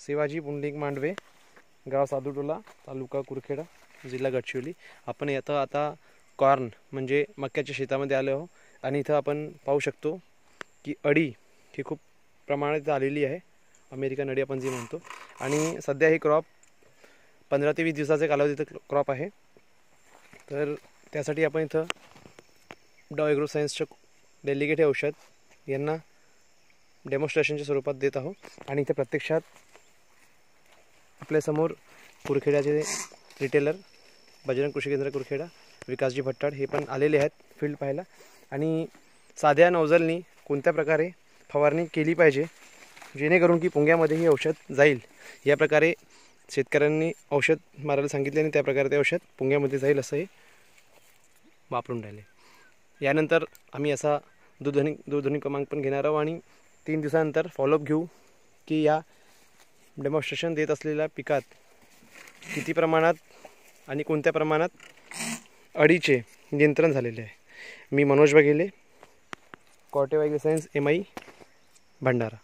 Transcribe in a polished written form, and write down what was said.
शिवाजी पुंडलिक मांडवे, गाव साधुटोला, तालुका कुरखेडा, जिल्हा गडचिरोली। आपण येथे आता कॉर्न म्हणजे मक्याच्या शेतामध्ये आलो आहोत आणि इथं आपण पाहू शकतो की अडी ही खूप प्रमाणात आलेली आहे, अमेरिकन अडी आपण जी म्हणतो। आणि सध्या ही क्रॉप 15 ते 20 दिवसाचे कालावधीत क्रॉप आहे। तर त्यासाठी आपण इथं डाव ॲग्रो सायन्सचे डेलिगेट हे औषध यांना डेमॉन्स्ट्रेशनच्या स्वरूपात देत आहोत। आणि इथे प्रत्यक्षात आपल्यासमोर कुरखेड्याचे रिटेलर बजरंग कृषी केंद्र कुरखेडा, विकासजी भट्टाड हे पण आलेले आहेत फील्ड पाहायला। आणि साध्या नोझलनी कोणत्या प्रकारे फवारणी केली पाहिजे जेणेकरून की पुंग्यामध्ये हे औषध जाईल, या प्रकारे शेतकऱ्यांनी औषध मारायला सांगितले आणि त्या प्रकारे ते औषध पुंग्यामध्ये जाईल असं हे वापरून राहिले। यानंतर आम्ही असा दूरध्वनी क्रमांक पण घेणार आहोत आणि 3 दिवसानंतर फॉलोअप घेऊ की या डेमॉन्स्ट्रेशन देत असलेल्या पिकात किती प्रमाणात आणि कोणत्या प्रमाणात अडीचे नियंत्रण झालेले आहे। मी Manoj Baghele, Corteva agro science MI Bhandara.